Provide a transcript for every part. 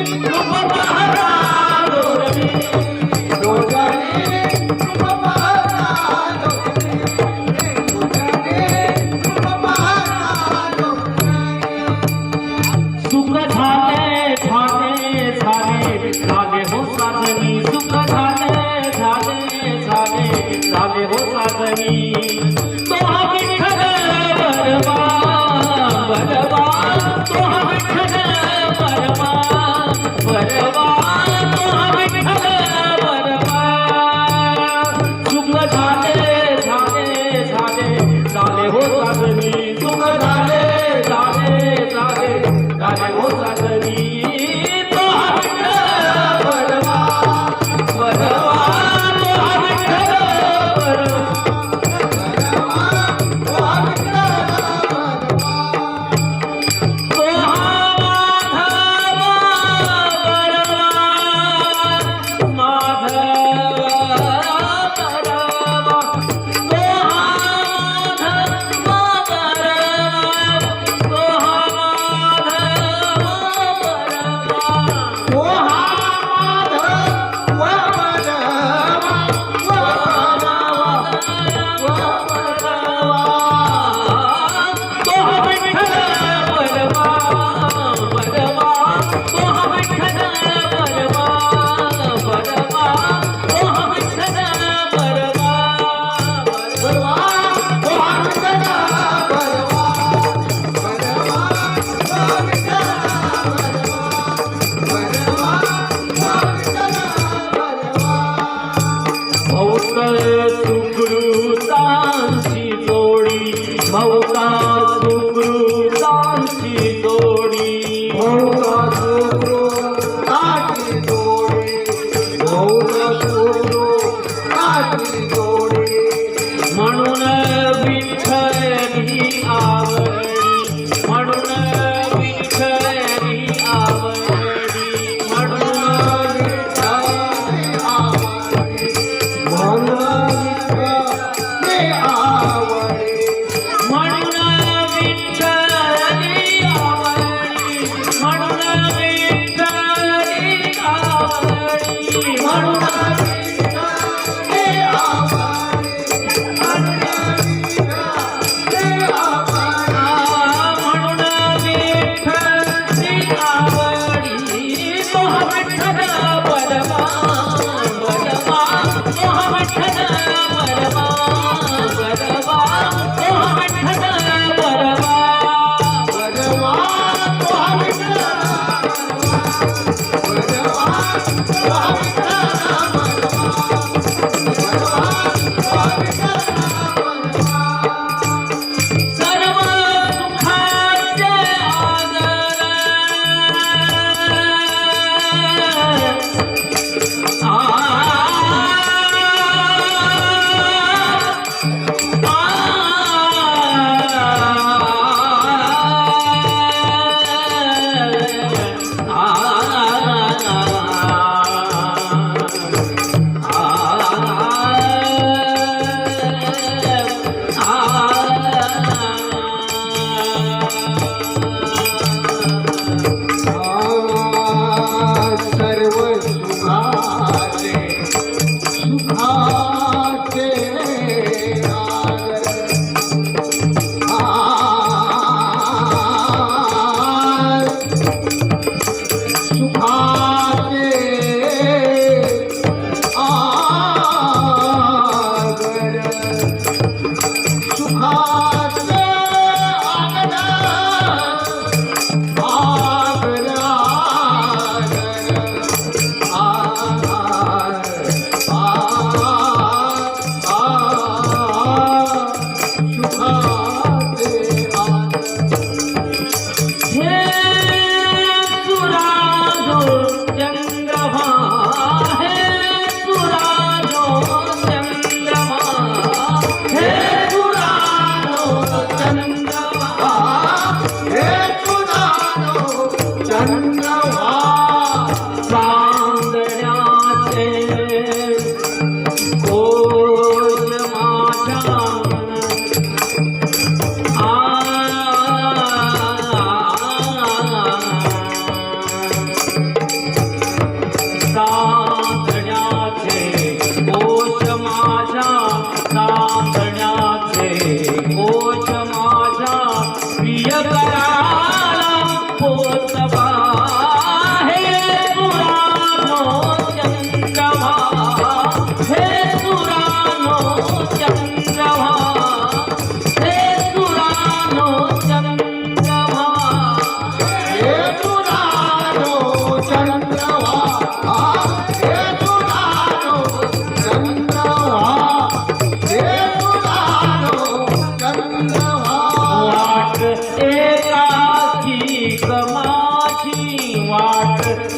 रूप पाहता लोरली तुझ्याने रूप पाहता लोरली तुझ्याने रूप पाहता लोरली सुख झाले झाले झाले झाले हो साजनी सुख झाले झाले झाले झाले हो साजनी तो विठ्ठल वरवा वरवा तो विठ्ठल वरवा वरवा तो विठ्ठल वरवा सुख झाले झाले झाले झाले हो साजनी सुख झाले झाले झाले झाले हो साजनी तो विठ्ठल वरवा वरवा तो विठ्ठल वरवा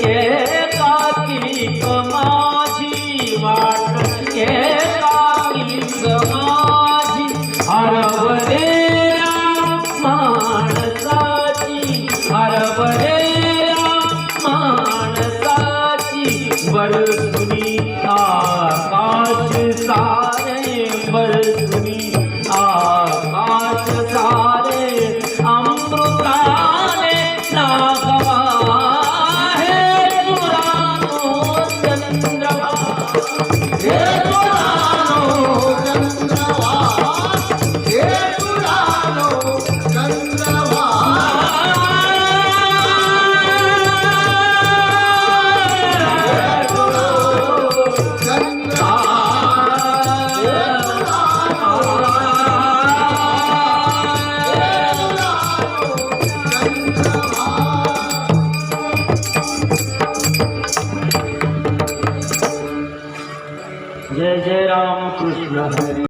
एकाकी माझी वाट एकाकी माझी हरवलेल्या माणसाची हरवलेल्या माणसाची बरसुनी आकाश सारे बरसुनी आकाश सारे अमृताने नागवा हे पुराणो चंद्रवा हे पुराणो चंद्रवा हे पुराणो चंद्रवा जय जय राम कृष्ण हरी।